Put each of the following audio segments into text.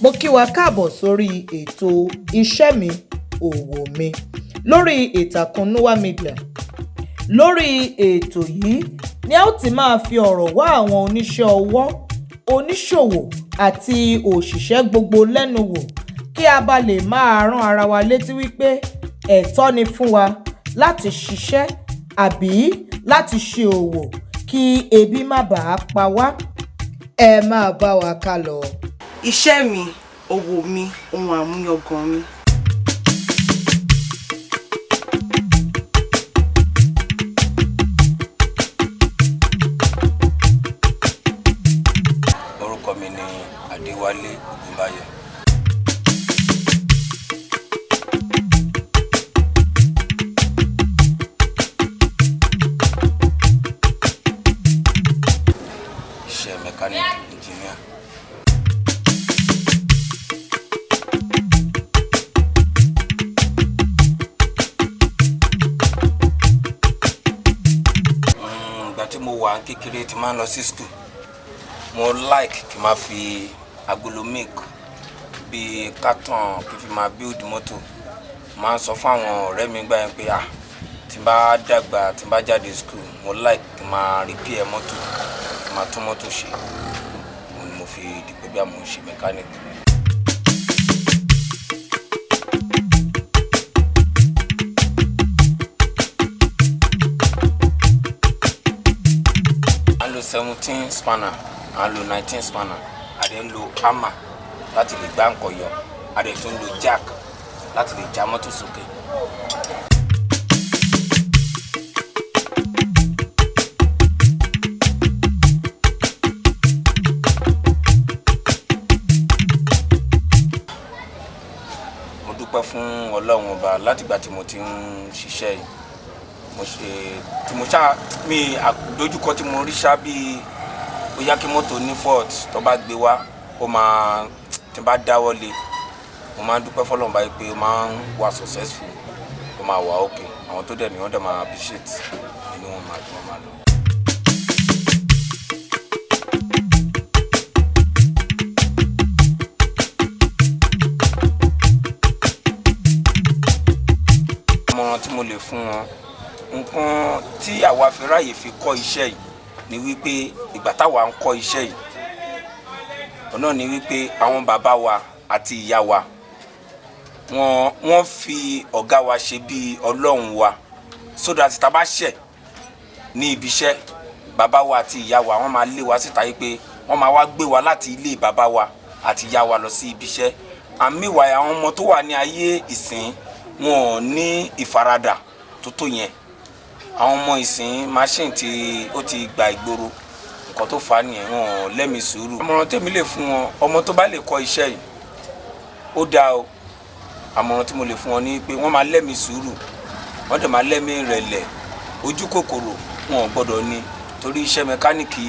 Mo kí wa káàbọ̀ sórí ètò iṣẹ́ mi òwò mi lórí ìtàkùn Nowa Media. Lórí ètò yìí ni a ó ti máa fi ọ̀rọ̀ wá àwọn oníṣẹ́ ọwọ́, oníṣòwò àti òṣìṣẹ́ gbogbo lẹ́nu wò kí a bá lè máa rán ara wa létí wípé ẹ̀tọ́ ni fún wa láti ṣiṣẹ́ àbí láti ṣe òwò kí ebi má bàa pa wá. Ẹ máa bá wa ká lọ. Iṣẹ́ mi, òwò mi, ohun àmúyangàn mi. Orúkọ mi ni Adéwálé Ògúnbáyọ. Iṣẹ́ mechanic engineer. Ìgbà tí mo wà kékeré tí máa ń lọ sí school, mo like kí n máa fi agolo milk bí carton kí n fi máa build mọ́tò. Máa ń sọ fún àwọn ọ̀rẹ́ mi gbà yẹn pé tí n bá dàgbà, tí n bá jáde school, mo like kí n máa repair mọ́tò, kí n máa tún mọ́tò ṣe. Mo fi di pé bí mo ń ṣe mechanic. À ń lo 17 spanner, à ń lo 19 spanner, a dẹ̀ ń lo hammer láti lè gbá nǹkan yọ, a dẹ̀ tún lo jack láti lè já mọ́tò sókè. Mo dúpẹ́ fún Ọlọ́run Ọba látìgbà tí mo ti ń ṣiṣẹ́ yìí. Mi àdójúkọ tí mo rí ṣá bí ó yá kí mọ́tò ní fault tó bá gbé wá, tí n bá dáwọ́ lé, mo máa ń dúpẹ́ f'Ọlọ́run báyìí pé ó máa ń wà successful, ó máa wà okay. Àwọn tó dẹ̀ ní wọ́n dẹ̀ máa appreciate, inú wọn máa dùn, wọ́n máa lọ. Àmọ̀ràn tí mo lè fún wọn, nǹkan tí àwa fi ráyè fi kọ́ iṣẹ́ yìí ni wípé ìgbà táwa ń kọ́ iṣẹ́ yìí, ọ̀nà ni wípé àwọn bàbá wa àti ìyá wa wọ́n fi ọ̀gá wa ṣe bí Ọlọ́run wa, so that tá bá ṣẹ̀ ní ibi iṣẹ́, bàbá wa àti ìyá wa wọ́n máa lé wa síta yìí pé wọ́n máa wá gbé wa láti ilé bàbá wa àti ìyá wa lọ sí ibi iṣẹ́. Àmì ìwà àwọn ọmọ tó wà ní ayé ìsìn wọn ò ní ìfaradà tó tó yẹn. Àwọn ọmọ ìsìn machine tí ó ti gba ìgboro, nǹkan tó fà á nìyẹn, wọn ò lẹ́mi sùúrù. Àmọ̀ràn tèmi lè fún wọn, ọmọ tó bá lè kọ́ iṣẹ́ yìí ó dáa o. Àmọ̀ràn tí mo lè fún wọn ni pé wọ́n máa lẹ́mi sùúrù, wọ́n dẹ̀ máa lẹ́mi ìrẹ̀lẹ̀, ojú kòkòrò wọn ò gbọ́dọ̀ ní, torí iṣẹ́ mẹkáníìkì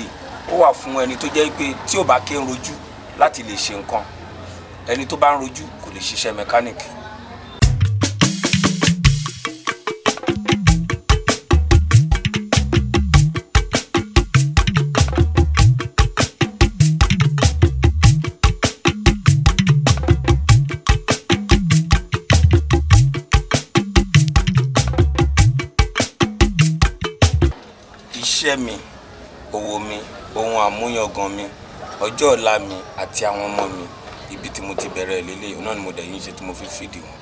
ó wà fún ẹni tó jẹ́ pé tí ò bá kí ń rojú láti lè ṣe nǹkan. Ẹni tó bá ń rojú kò lè ṣiṣẹ́ mẹkáníìkì. Iṣẹ́ mi, òwò mi, ohun àmúyangàn mi, ọjọ́ ọ̀la mi àti àwọn ọmọ mi, ibi tí mo ti bẹ̀rẹ̀ lélẹ́yìí, náà ni mo dẹ̀ yín ṣe tí mo fi fìdí wọn.